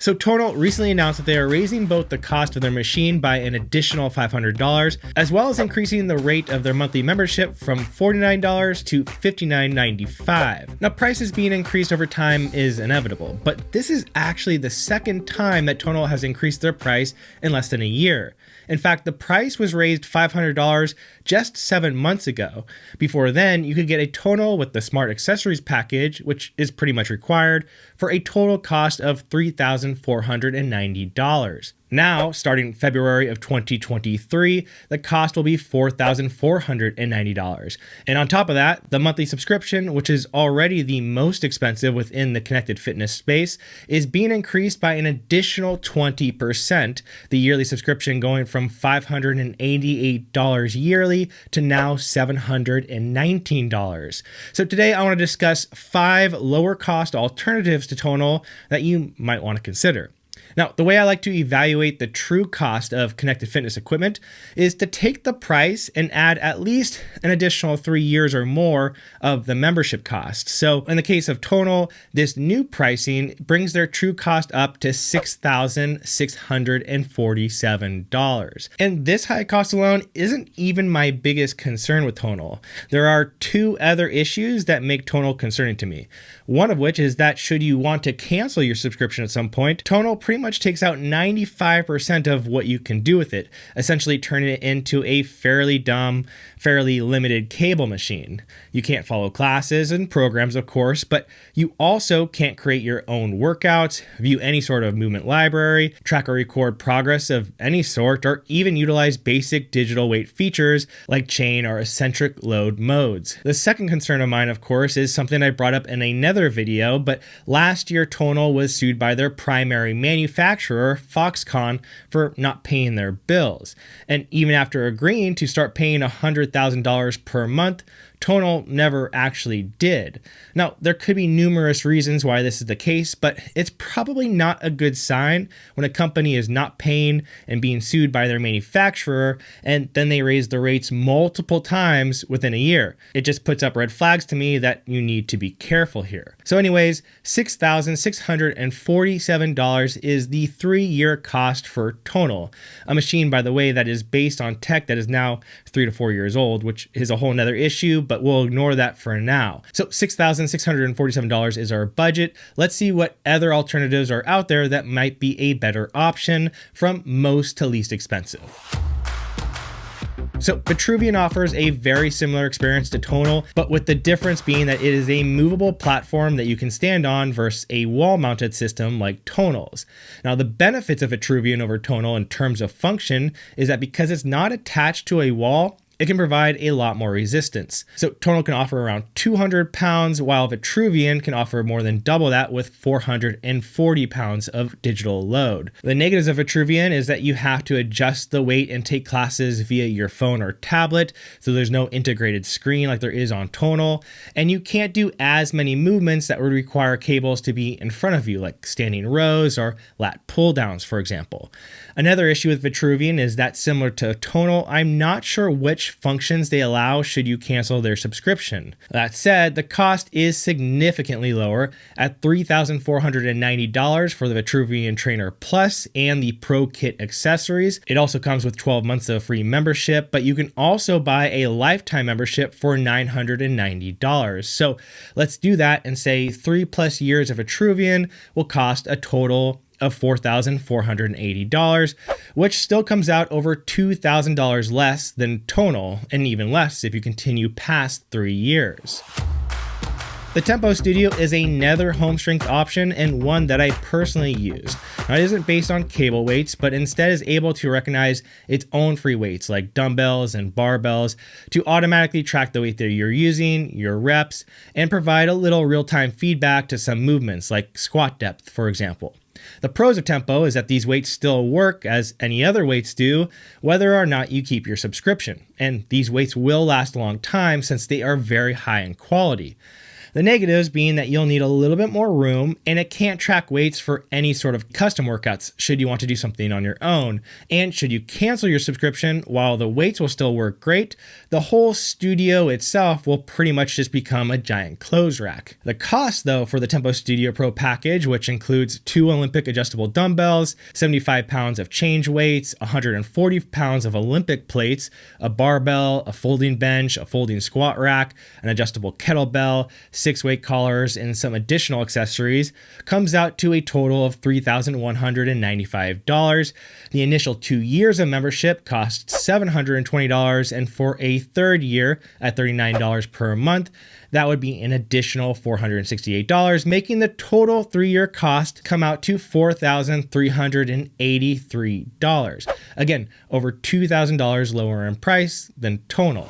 So Tonal recently announced that they are raising both the cost of their machine by an additional $500, as well as increasing the rate of their monthly membership from $49 to $59.95. Now, prices being increased over time is inevitable, but this is actually the second time that Tonal has increased their price in less than a year. In fact, the price was raised $500 just 7 months ago. Before then, you could get a Tonal with the Smart Accessories package, which is pretty much required, for a total cost of $3,490. Now, starting February of 2023, the cost will be $4,490. And on top of that, the monthly subscription, which is already the most expensive within the connected fitness space, is being increased by an additional 20%, the yearly subscription going from $588 yearly to now $719. So today I want to discuss 5 lower cost alternatives to Tonal that you might want to consider. Now, the way I like to evaluate the true cost of connected fitness equipment is to take the price and add at least an additional 3 years or more of the membership cost. So in the case of Tonal, this new pricing brings their true cost up to $6,647. And this high cost alone isn't even my biggest concern with Tonal. There are 2 other issues that make Tonal concerning to me. One of which is that should you want to cancel your subscription at some point, Tonal pretty much takes out 95% of what you can do with it, essentially turning it into a fairly dumb, fairly limited cable machine. You can't follow classes and programs, of course, but you also can't create your own workouts, view any sort of movement library, track or record progress of any sort, or even utilize basic digital weight features like chain or eccentric load modes. The second concern of mine, of course, is something I brought up in another video, but last year Tonal was sued by their primary manufacturer, Foxconn, for not paying their bills. And even after agreeing to start paying $100,000 per month, Tonal never actually did. Now, there could be numerous reasons why this is the case, but it's probably not a good sign when a company is not paying and being sued by their manufacturer, and then they raise the rates multiple times within a year. It just puts up red flags to me that you need to be careful here. So anyways, $6,647 is the 3-year cost for Tonal, a machine, by the way, that is based on tech that is now 3 to 4 years old, which is a whole nother issue, but we'll ignore that for now. So $6,647 is our budget. Let's see what other alternatives are out there that might be a better option from most to least expensive. So Vitruvian offers a very similar experience to Tonal, but with the difference being that it is a movable platform that you can stand on versus a wall-mounted system like Tonal's. Now, the benefits of Vitruvian over Tonal in terms of function is that because it's not attached to a wall, it can provide a lot more resistance. So Tonal can offer around 200 pounds, while Vitruvian can offer more than double that with 440 pounds of digital load. The negatives of Vitruvian is that you have to adjust the weight and take classes via your phone or tablet, so there's no integrated screen like there is on Tonal, and you can't do as many movements that would require cables to be in front of you, like standing rows or lat pull downs, for example. Another issue with Vitruvian is that, similar to Tonal, I'm not sure which functions they allow should you cancel their subscription. That said, the cost is significantly lower at $3,490 for the Vitruvian Trainer Plus and the Pro Kit accessories. It also comes with 12 months of free membership, but you can also buy a lifetime membership for $990. So let's do that and say 3+ years of Vitruvian will cost a total of $4,480, which still comes out over $2,000 less than Tonal, and even less if you continue past 3 years. The Tempo Studio is another home strength option and one that I personally use. Now, it isn't based on cable weights, but instead is able to recognize its own free weights like dumbbells and barbells to automatically track the weight that you're using, your reps, and provide a little real-time feedback to some movements like squat depth, for example. The pros of Tempo is that these weights still work as any other weights do, whether or not you keep your subscription. And these weights will last a long time since they are very high in quality. The negatives being that you'll need a little bit more room and it can't track weights for any sort of custom workouts should you want to do something on your own. And should you cancel your subscription, while the weights will still work great, the whole studio itself will pretty much just become a giant clothes rack. The cost though for the Tempo Studio Pro package, which includes 2 Olympic adjustable dumbbells, 75 pounds of change weights, 140 pounds of Olympic plates, a barbell, a folding bench, a folding squat rack, an adjustable kettlebell, 6 weight collars, and some additional accessories, comes out to a total of $3,195. The initial 2 years of membership costs $720, and for a third year at $39 per month, that would be an additional $468, making the total 3-year cost come out to $4,383. Again, over $2,000 lower in price than Tonal.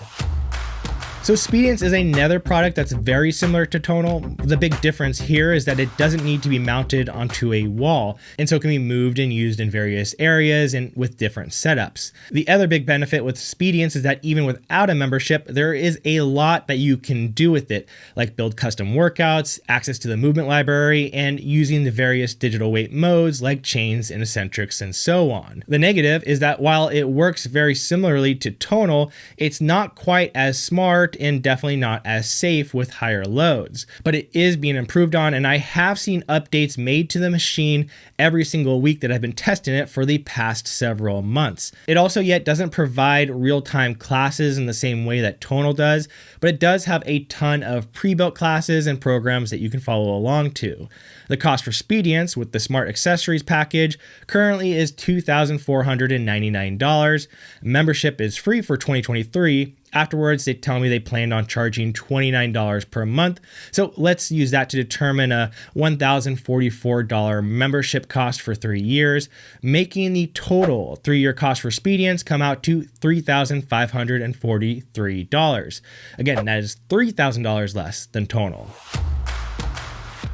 So Speediance is another product that's very similar to Tonal. The big difference here is that it doesn't need to be mounted onto a wall, and so it can be moved and used in various areas and with different setups. The other big benefit with Speediance is that even without a membership, there is a lot that you can do with it, like build custom workouts, access to the movement library, and using the various digital weight modes like chains and eccentrics and so on. The negative is that while it works very similarly to Tonal, it's not quite as smart and definitely not as safe with higher loads, but it is being improved on, and I have seen updates made to the machine every single week that I've been testing it for the past several months. It also yet doesn't provide real-time classes in the same way that Tonal does, but it does have a ton of pre-built classes and programs that you can follow along to. The cost for Speediance with the Smart Accessories package currently is $2,499. Membership is free for 2023. Afterwards, they tell me they planned on charging $29 per month. So let's use that to determine a $1,044 membership cost for 3 years, making the total 3-year cost for Speediance come out to $3,543. Again, that is $3,000 less than Tonal.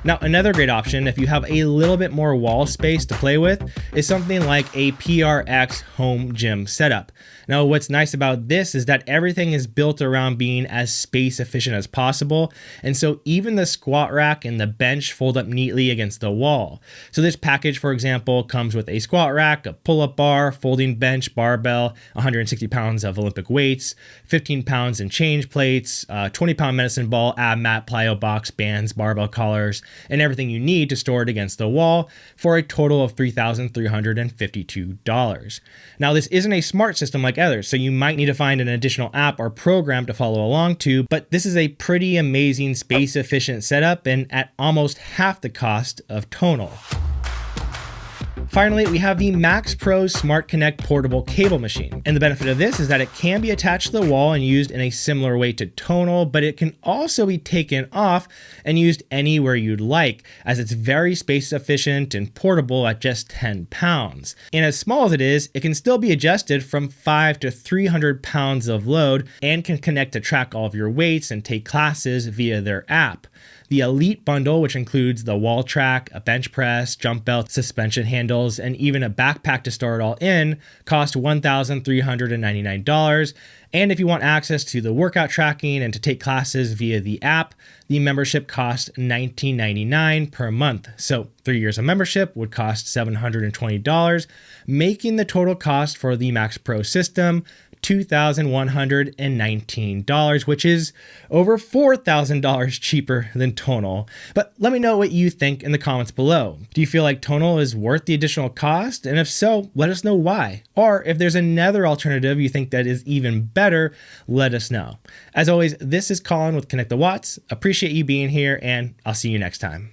Now, another great option, if you have a little bit more wall space to play with, is something like a PRX Home Gym setup. Now, what's nice about this is that everything is built around being as space efficient as possible, and so even the squat rack and the bench fold up neatly against the wall. So this package, for example, comes with a squat rack, a pull-up bar, folding bench, barbell, 160 pounds of Olympic weights, 15 pounds in change plates, 20-pound medicine ball, ab mat, plyo box, bands, barbell collars, and everything you need to store it against the wall for a total of $3,352. Now, this isn't a smart system like others, so you might need to find an additional app or program to follow along to, but this is a pretty amazing space efficient setup and at almost half the cost of Tonal. Finally, we have the MaxPro Smart Connect portable cable machine. And the benefit of this is that it can be attached to the wall and used in a similar way to Tonal, but it can also be taken off and used anywhere you'd like, as it's very space efficient and portable at just 10 pounds. And as small as it is, it can still be adjusted from 5 to 300 pounds of load and can connect to track all of your weights and take classes via their app. The Elite bundle, which includes the wall track, a bench press, jump belt, suspension handles, and even a backpack to store it all in, cost $1,399. And if you want access to the workout tracking and to take classes via the app, the membership costs $19.99 per month. So 3 years of membership would cost $720, making the total cost for the MaxPro system $2,119, which is over $4,000 cheaper than Tonal. But let me know what you think in the comments below. Do you feel like Tonal is worth the additional cost? And if so, let us know why. Or if there's another alternative you think that is even better, let us know. As always, this is Colin with Connect the Watts. Appreciate you being here, and I'll see you next time.